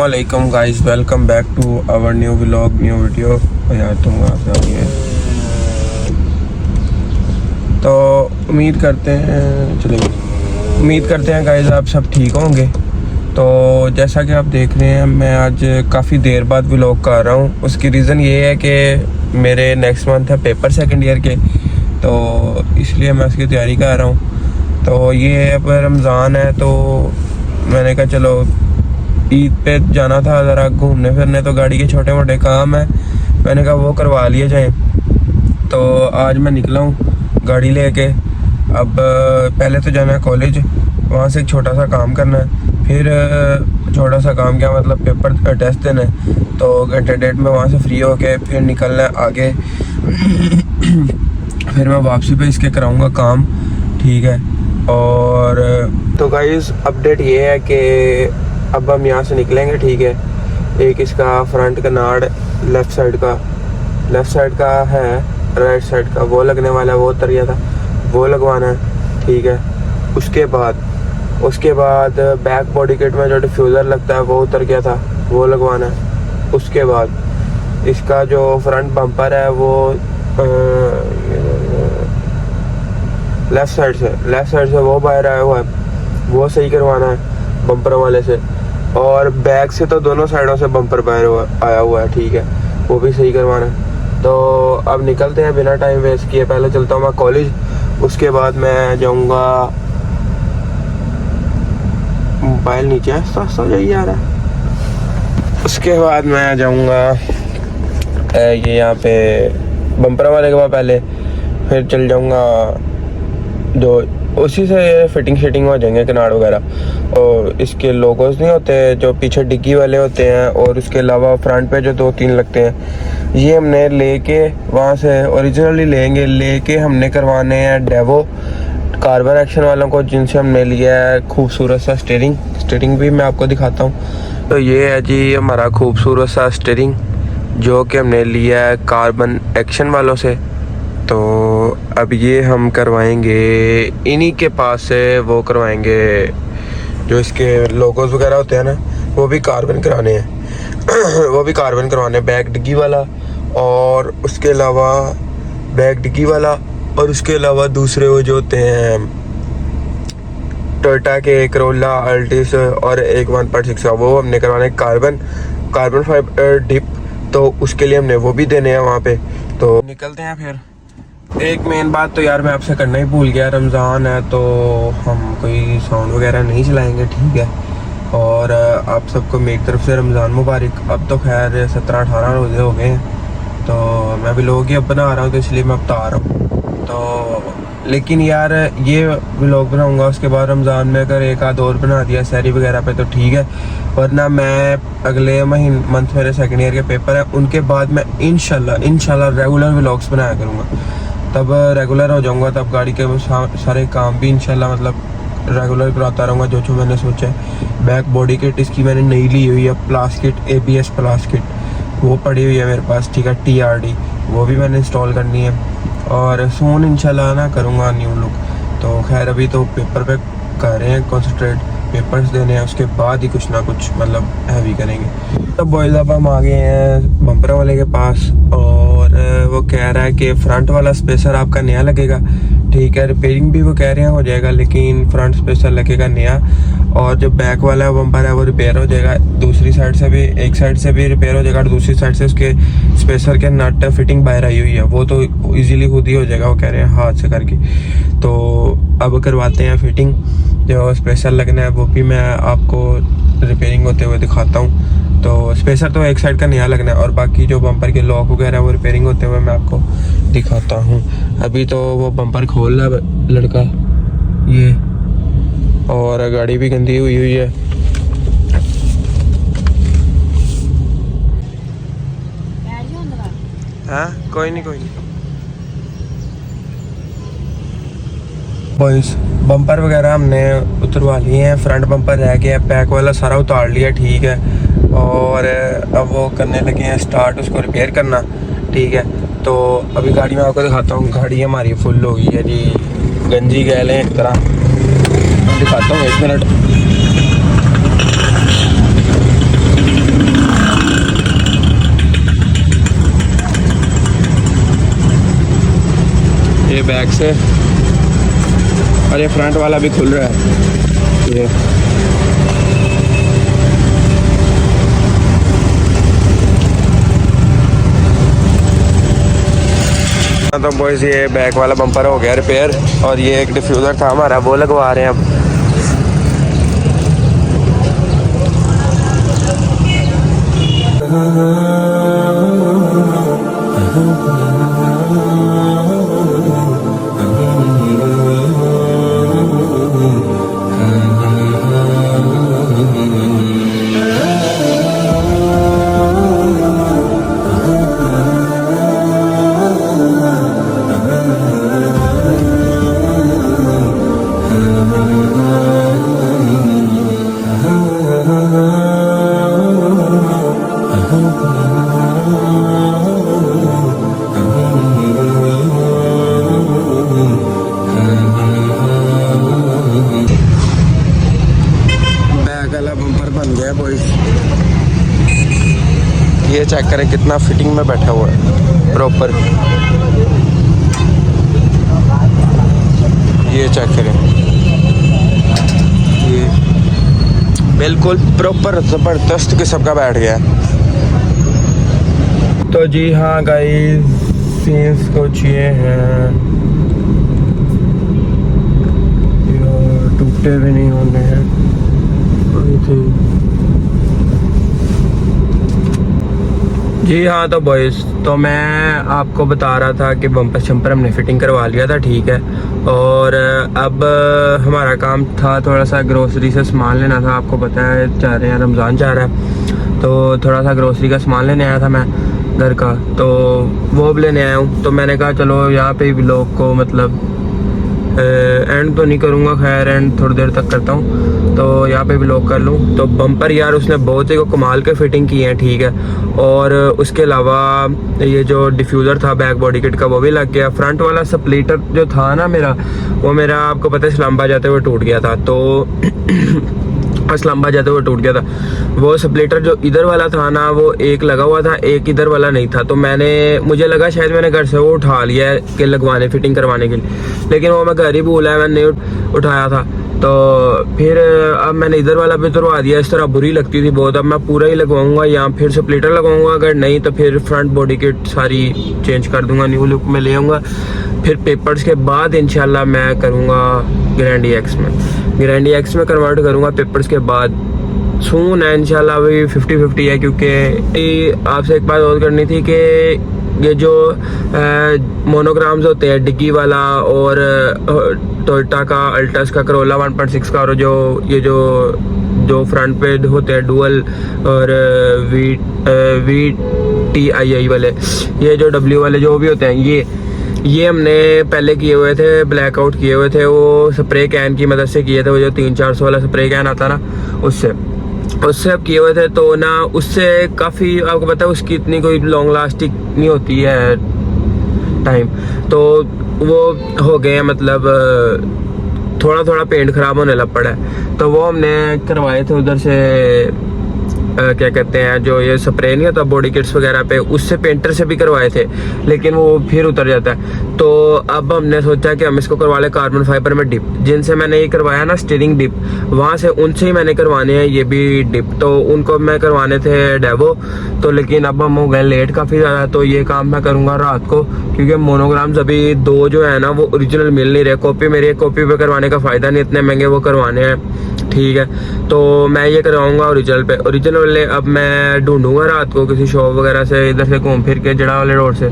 अस्सलामुअलैकुम guys, welcome back to our new vlog, new video. यार तुम है तो उम्मीद करते हैं गाइस आप सब ठीक होंगे। तो जैसा कि आप देख रहे हैं, मैं आज काफ़ी देर बाद व्लॉग कर रहा हूँ। उसकी रीज़न ये है कि मेरे नेक्स्ट मंथ है पेपर सेकंड ईयर के, तो इसलिए मैं उसकी तैयारी कर रहा हूँ। तो ये अब रमज़ान है, तो मैंने कहा चलो ईद पे जाना था ज़रा घूमने फिरने, तो गाड़ी के छोटे मोटे काम है, मैंने कहा वो करवा लिए जाएं। तो आज मैं निकला हूँ गाड़ी लेके। अब पहले तो जाना है कॉलेज, वहाँ से एक छोटा सा काम करना है, फिर छोटा सा काम क्या मतलब पेपर टेस्ट देना है, तो घंटे डेढ़ में वहाँ से फ्री होके फिर निकलना है आगे। फिर मैं वापसी पे इसके कराऊँगा काम, ठीक है। और तो गाइस अपडेट ये है कि अब हम यहाँ से निकलेंगे, ठीक है। एक इसका फ्रंट का नाड़ लेफ़्ट साइड का है, राइट साइड का वो लगने वाला है, वो उतर गया था, वो लगवाना है, ठीक है। उसके बाद बैक बॉडी किट में जो डिफ्यूज़र लगता है वो उतर गया था, वो लगवाना है। उसके बाद इसका जो फ्रंट बम्पर है वो लेफ़्ट साइड से वो बाहर आया हुआ है, वो सही करवाना है बम्पर वाले से। और बैक से तो दोनों साइडों से बम्पर बाहर आया हुआ है, ठीक है, वो भी सही करवाना है। तो अब निकलते हैं बिना टाइम वेस्ट किए। पहले चलता हूँ मैं कॉलेज, उसके बाद मैं जाऊँगा, मोबाइल नीचे आस्ता जाइए आ रहा है। उसके बाद मैं जाऊँगा ये यहाँ पे बम्पर वाले के बाद पहले, फिर चल जाऊँगा जो उसी से फिटिंग हो जाएंगे किनार वगैरह। और इसके लोगोस नहीं होते जो पीछे डिग्गी वाले होते हैं, और उसके अलावा फ्रंट पे जो 2-3 लगते हैं, ये हमने लेके वहाँ से ओरिजिनली लेके हमने करवाने हैं डेवो कार्बन एक्शन वालों को, जिनसे हमने लिया है खूबसूरत सा स्टीयरिंग भी मैं आपको दिखाता हूँ। तो ये है जी हमारा खूबसूरत सा स्टीयरिंग जो कि हमने लिया है कार्बन एक्शन वालों से। तो अब ये हम करवाएंगे इन्हीं के पास से, वो करवाएंगे जो इसके लोगोस वगैरह होते हैं ना, वो भी कार्बन कराने हैं। वो भी कार्बन करवाने, बैक डिग्गी वाला, और उसके अलावा बैक डिग्गी वाला, और उसके अलावा दूसरे वो जो होते हैं टोयोटा के करोला, अल्टिस और एक 1.6 का, वो हमने करवाने कार्बन फाइबर डिप। तो उसके लिए हमने वो भी देने हैं वहाँ पे। तो निकलते हैं फिर। एक मेन बात तो यार मैं आपसे करना ही भूल गया, रमज़ान है तो हम कोई साउंड वगैरह नहीं चलाएंगे, ठीक है। और आप सबको मेरी तरफ से रमज़ान मुबारक। अब तो खैर 17-18 रोज़े हो गए हैं, तो मैं भी लोग ही अब बना रहा हूँ, तो इसलिए मैं अब आ रहा हूँ। तो लेकिन यार ये व्लॉग बनाऊँगा, उसके बाद रमज़ान में अगर एक आध और बना दिया सहरी वगैरह पे तो ठीक है, वरना मैं अगले मंथ मेरे सेकंड ईयर के पेपर हैं, उनके बाद मैं इंशाल्लाह रेगुलर व्लॉग्स बनाया करूँगा। तब रेगुलर हो जाऊँगा, तब गाड़ी के सारे काम भी इंशाल्लाह मतलब रेगुलर कराता रहूँगा जो मैंने सोचा है। बैक बॉडी किट इसकी मैंने नई ली हुई है, प्लास किट, ABS प्लास किट, वो पड़ी हुई है मेरे पास, ठीक है। TRD वो भी मैंने इंस्टॉल करनी है, और सून इंशाल्लाह ना करूँगा न्यू लुक। तो खैर अभी तो पेपर पे कर रहे हैं कॉन्सेंट्रेट, पेपर्स देने हैं, उसके बाद ही कुछ ना कुछ मतलब हैवी करेंगे। तो बॉयज़ अब हम आ गए हैं बम्पर वाले के पास, और वो कह रहा है कि फ्रंट वाला स्पेसर आपका नया लगेगा, ठीक है। रिपेयरिंग भी वो कह रहे हैं हो जाएगा, लेकिन फ्रंट स्पेसर लगेगा नया, और जो बैक वाला बम्पर है वो रिपेयर हो जाएगा। दूसरी साइड से भी, एक साइड से भी रिपेयर हो जाएगा, और दूसरी साइड से उसके स्पेसर के नट फिटिंग बाहर आई हुई है, वो तो ईजिली खुद ही हो जाएगा, वो कह रहे हैं हाथ से करके। तो अब करवाते हैं फिटिंग, जो स्पेसर लगना है वो भी मैं आपको रिपेयरिंग होते हुए दिखाता हूँ। तो स्पेसर तो एक साइड का नया लगना है, और बाकी जो बम्पर के लॉक वगैरह वो रिपेयरिंग होते हुए मैं आपको दिखाता हूँ। अभी तो वो बम्पर खोल रहा है लड़का ये, और गाड़ी भी गंदी हुई है। हाँ कोई नहीं बॉयस, बम्पर वगैरह हमने उतरवा लिए हैं, फ्रंट बम्पर रह गया, बैक वाला सारा उतार लिया, ठीक है। और अब वो करने लगे हैं स्टार्ट उसको रिपेयर करना, ठीक है। तो अभी गाड़ी में आपको दिखाता हूँ, गाड़ी हमारी फुल हो गई है जी, गंजी गैल है एक तरह, दिखाता हूँ 1 मिनट। ये बैक से, और ये फ्रंट वाला भी खुल रहा है ये। तो बॉयज ये बैक वाला बम्पर हो गया रिपेयर, और ये एक डिफ्यूज़र था हमारा वो लगवा रहे हैं अब। ये चेक करें कितना फिटिंग में बैठा हुआ है प्रॉपर, ये चेक करें, ये बिल्कुल प्रॉपर ज़बरदस्त किस्म का बैठ गया है। तो जी हाँ गाइस, सीन्स कुछ ये हैं, टूटे भी नहीं होने हैं। जी हाँ, तो बॉयज़, तो मैं आपको बता रहा था कि बम्पर शम्पर हमने फिटिंग करवा लिया था, ठीक है। और अब हमारा काम था थोड़ा सा ग्रोसरी से सामान लेना था। आपको पता है जा रहे हैं, रमज़ान जा रहा है, तो थोड़ा सा ग्रोसरी का सामान लेने आया था मैं घर का, तो वो भी लेने आया हूँ। तो मैंने कहा चलो यहाँ पे भी लोग को मतलब एंड तो नहीं करूँगा, खैर एंड थोड़ी देर तक करता हूँ, तो यहाँ पे भी लॉक कर लूँ। तो बम्पर यार उसने बहुत ही को कमाल के फिटिंग की है, ठीक है। और उसके अलावा ये जो डिफ्यूज़र था बैक बॉडी किट का वो भी लग गया। फ्रंट वाला स्प्लिटर जो था ना मेरा, वो मेरा आपको पता है इस्लामाबाद जाते हुए टूट गया था, तो इस्लामाबाद जाते हुए टूट गया था। वो स्प्लिटर जो इधर वाला था ना, वो एक लगा हुआ था, एक इधर वाला नहीं था। तो मुझे लगा शायद मैंने घर से वो उठा लिया है कि लगवाने फिटिंग करवाने के लिए, लेकिन वो मैं घर ही भूला है, मैंने नहीं उठाया था। तो फिर अब मैंने इधर वाला भी उतरवा दिया। इस तरह बुरी लगती थी बहुत। अब मैं पूरा ही लगवाऊंगा या फिर स्प्लिटर लगाऊंगा, अगर नहीं तो फिर फ्रंट बॉडी किट सारी चेंज कर दूंगा, न्यू लुक में ले आऊँगा। फिर पेपर्स के बाद इंशाल्लाह मैं करूँगा ग्रैंडी एक्स में कन्वर्ट करूँगा पेपर्स के बाद। सून है इंशाल्लाह, अभी 50-50 है, क्योंकि आपसे एक बात और करनी थी कि ये जो मोनोग्राम्स होते हैं डिग्गी वाला और टोयोटा का अल्टस का करोला 1.6 का, और जो फ्रंट पे होते हैं डुअल और VTII वाले, ये जो W वाले जो भी होते हैं, ये हमने पहले किए हुए थे, ब्लैकआउट किए हुए थे। वो स्प्रे कैन की मदद से किए थे, वो जो 300-400 वाला स्प्रे कैन आता ना, उससे अब किए हुए थे। तो ना उससे काफ़ी, आपको पता है उसकी इतनी कोई लॉन्ग लास्टिंग नहीं होती है टाइम, तो वो हो गए मतलब थोड़ा पेंट ख़राब होने लग पड़ा है। तो वो हमने करवाए थे उधर से, क्या कहते हैं, जो ये स्प्रे नहीं होता बॉडी किट्स वगैरह पे, उससे पेंटर से भी करवाए थे, लेकिन वो फिर उतर जाता है। तो अब हमने सोचा कि हम इसको करवा ले कार्बन फाइबर में डिप, जिनसे मैंने ये करवाया ना स्टीयरिंग डिप, वहाँ से उनसे ही मैंने करवाने हैं ये भी डिप। तो उनको मैं करवाने थे डेवो, तो लेकिन अब हम हो गए लेट काफ़ी ज़्यादा, तो ये काम मैं करूँगा रात को, क्योंकि मोनोग्राम्स अभी 2 जो है ना वो ओरिजिनल मिल नहीं रहे। कॉपी मेरी कॉपी पे करवाने का फ़ायदा नहीं, इतने महंगे वो करवाने हैं, ठीक है। तो मैं ये करवाऊंगा ओरिजिनल पे। ओरिजिनल वाले अब मैं ढूंढूंगा रात को किसी शॉप वगैरह से, इधर से घूम फिर के जड़ा वाले रोड से,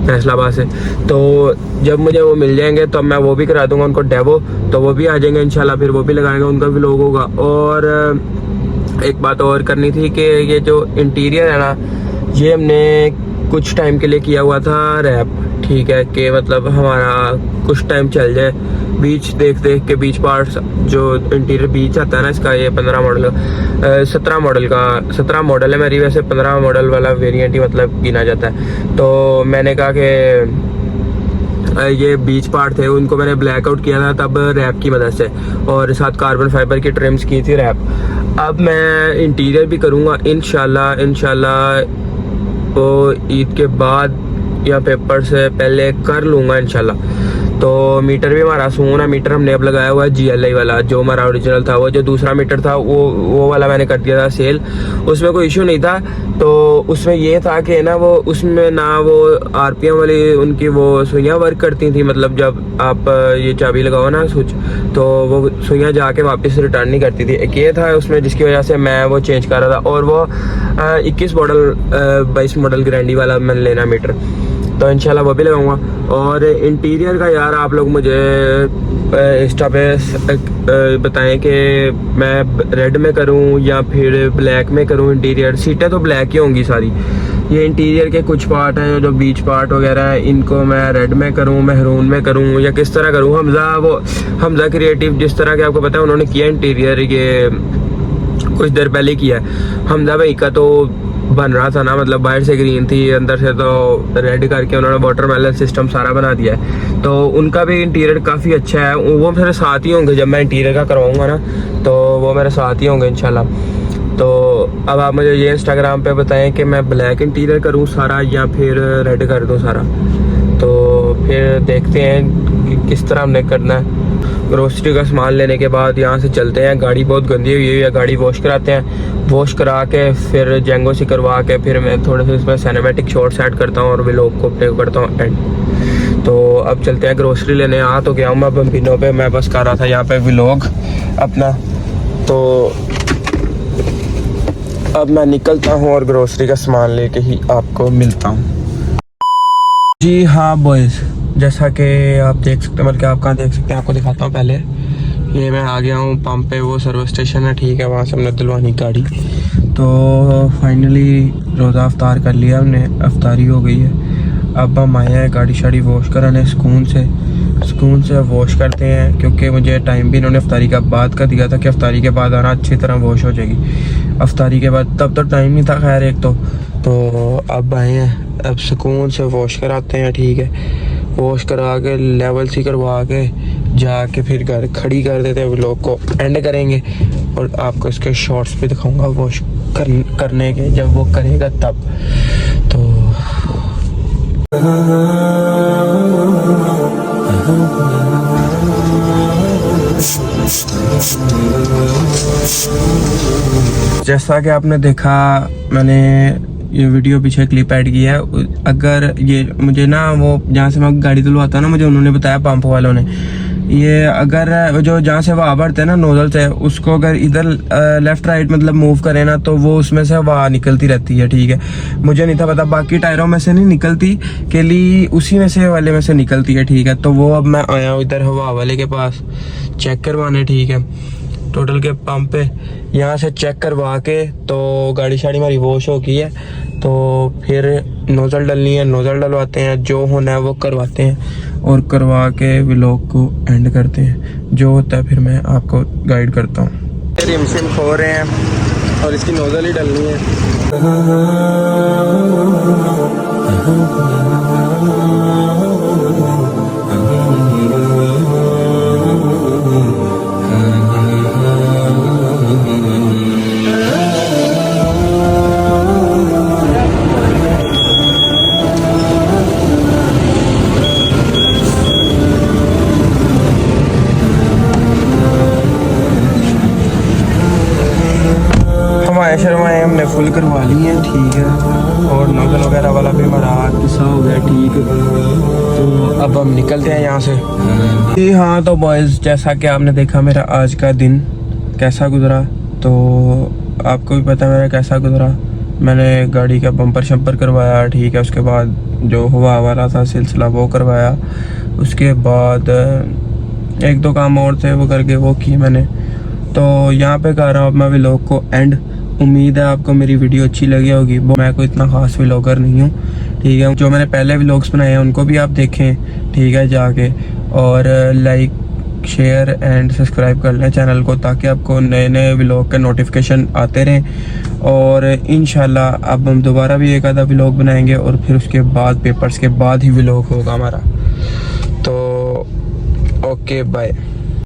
फैसलाबाद से। तो जब मुझे वो मिल जाएंगे तो मैं वो भी करा दूंगा उनको डेवो, तो वो भी आ जाएंगे इंशाल्लाह, फिर वो भी लगाएंगे, उनका भी लोग होगा। और एक बात और करनी थी कि ये जो इंटीरियर है ना, ये हमने कुछ टाइम के लिए किया हुआ था रैप, ठीक है, कि मतलब हमारा कुछ टाइम चल जाए, बीच देख के बीच पार्ट्स जो इंटीरियर बीच आता है ना इसका, ये 17 मॉडल है मेरी, वैसे 15 मॉडल वाला वेरिएंट ही मतलब गिना जाता है। तो मैंने कहा कि ये बीच पार्ट थे, उनको मैंने ब्लैकआउट किया था तब रैप की मदद से, और साथ कार्बन फाइबर की ट्रिम्स की थी रैप। अब मैं इंटीरियर भी करूँगा इंशाल्लाह वो ईद के बाद या पेपर से पहले कर लूँगा इंशाल्लाह। तो मीटर भी हमारा सुकून है। मीटर हमने अब लगाया हुआ है GLI वाला, जो हमारा ओरिजिनल था। वो जो दूसरा मीटर था वो वाला मैंने कर दिया था सेल, उसमें कोई इशू नहीं था। तो उसमें ये था कि ना वो उसमें ना वो RPM वाली उनकी वो सुइयाँ वर्क करती थी, मतलब जब आप ये चाबी लगाओ ना स्विच, तो वो सुइयाँ जाके वापस रिटर्न नहीं करती थी। एक ये था उसमें, जिसकी वजह से मैं वो चेंज कर रहा था। और वो 21 मॉडल 22 मॉडल गारंटी वाला मैंने लेना मीटर, तो इंशाल्लाह वो भी लगाऊंगा। और इंटीरियर का यार आप लोग मुझे इंस्टा पे बताएं कि मैं रेड में करूं या फिर ब्लैक में करूं। इंटीरियर सीटें तो ब्लैक ही होंगी सारी। ये इंटीरियर के कुछ पार्ट हैं जो बीच पार्ट वगैरह हैं, इनको मैं रेड में करूं, महरून में करूं, या किस तरह करूं। हमजा क्रिएटिव जिस तरह के आपको पता है उन्होंने किया इंटीरियर, ये कुछ देर पहले किया है। हमजा भाई का तो बन रहा था ना, मतलब बाहर से ग्रीन थी, अंदर से तो रेड करके उन्होंने वाटरमेलन सिस्टम सारा बना दिया है। तो उनका भी इंटीरियर काफ़ी अच्छा है। वो मेरे साथ ही होंगे जब मैं इंटीरियर का करवाऊंगा ना, तो वो मेरे साथ ही होंगे इंशाल्लाह। तो अब आप मुझे ये इंस्टाग्राम पे बताएं कि मैं ब्लैक इंटीरियर करूं सारा या फिर रेड कर दूं सारा। तो फिर देखते हैं कि किस तरह हमने करना है। ग्रोसरी का सामान लेने के बाद यहाँ से चलते हैं। गाड़ी बहुत गंदी हुई है, गाड़ी वॉश कराते हैं। वॉश करा के फिर जेंगो से करवा के फिर मैं थोड़े से इसमें सिनेमैटिक शॉट्स ऐड करता हूँ और व्लॉग को प्ले करता हूँ एंड। तो अब चलते हैं ग्रोसरी लेने। आ तो गया हूँ मैं बम्बिनो पे, मैं बस कर रहा था यहाँ पे व्लॉग अपना। तो अब मैं निकलता हूँ और ग्रोसरी का सामान लेके ही आपको मिलता हूँ। जी हाँ बॉयज़, जैसा कि आप देख सकते हैं, बल्कि आप कहाँ देख सकते हैं, आपको दिखाता हूँ पहले। ये मैं आ गया हूँ पंप पे, वो सर्विस स्टेशन है, ठीक है। वहाँ से हमने दिलवानी गाड़ी। तो फाइनली रोज़ा अफ्तार कर लिया हमने, अफ्तारी हो गई है। अब हम आए हैं गाड़ी शाड़ी वॉश कराने, सुकून से वॉश करते हैं, क्योंकि मुझे टाइम भी इन्होंने अफ्तारी का बाद का दिया था कि अफ्तारी के बाद आना, अच्छी तरह वॉश हो जाएगी। अफ्तारी के बाद तब तो टाइम नहीं था खैर एक तो अब आए हैं, अब सुकून से वॉश कराते हैं, ठीक है। वॉश करा के लेवल सी करवा के जाके फिर घर खड़ी कर देते हैं। व्लॉग को एंड करेंगे और आपको इसके शॉर्ट्स भी दिखाऊंगा वॉश करने के, जब वो करेगा तब। तो जैसा कि आपने देखा, मैंने ये वीडियो पीछे क्लिप ऐड की है। अगर ये मुझे ना वो जहाँ से मैं गाड़ी धुलवाता हूँ ना, मुझे उन्होंने बताया पंप वालों ने, ये अगर जो जहाँ से हवा भरते हैं ना नोजल से, उसको अगर इधर लेफ्ट राइट मतलब मूव करें ना, तो वो उसमें से हवा निकलती रहती है, ठीक है। मुझे नहीं था पता, बाकी टायरों में से नहीं निकलती, केवली उसी में से वाले में से निकलती है, ठीक है। तो वो अब मैं आया हूँ इधर हवा वाले के पास चेक करवाने, ठीक है, टोटल के पंप पे। यहाँ से चेक करवा के तो गाड़ी शाड़ी हमारी वॉश हो गई है। तो फिर नोज़ल डलनी है, नोज़ल डलवाते हैं, जो होना है वो करवाते हैं और करवा के व्लॉग को एंड करते हैं। जो होता है फिर मैं आपको गाइड करता हूँ। रिम सिम खो रहे हैं और इसकी नोज़ल ही डलनी है। शर्माए हमने फुल करवा ली है, ठीक है। और नोजल वगैरह वाला भी हमारा किस्सा हो गया, ठीक है। तो अब हम निकलते हैं यहाँ से। जी हाँ, तो बॉयज़ जैसा कि आपने देखा मेरा आज का दिन कैसा गुजरा, तो आपको भी पता है मेरा कैसा गुजरा। मैंने गाड़ी का बम्पर शम्पर करवाया, ठीक है। उसके बाद जो हवा वाला था सिलसिला वो करवाया। उसके बाद एक दो काम और थे वो करके वो किए मैंने। तो यहाँ पे कर रहा हूँ मैं व्लॉग को एंड। उम्मीद है आपको मेरी वीडियो अच्छी लगी होगी। मैं कोई इतना ख़ास व्लॉगर नहीं हूँ, ठीक है। जो मैंने पहले व्लॉग्स बनाए हैं उनको भी आप देखें, ठीक है, जाके। और लाइक शेयर एंड सब्सक्राइब कर लें चैनल को, ताकि आपको नए नए व्लॉग के नोटिफिकेशन आते रहें। और इंशाल्लाह अब हम दोबारा भी एक आधा व्लॉग बनाएंगे और फिर उसके बाद पेपर्स के बाद ही व्लॉग होगा हमारा। तो ओके बाय।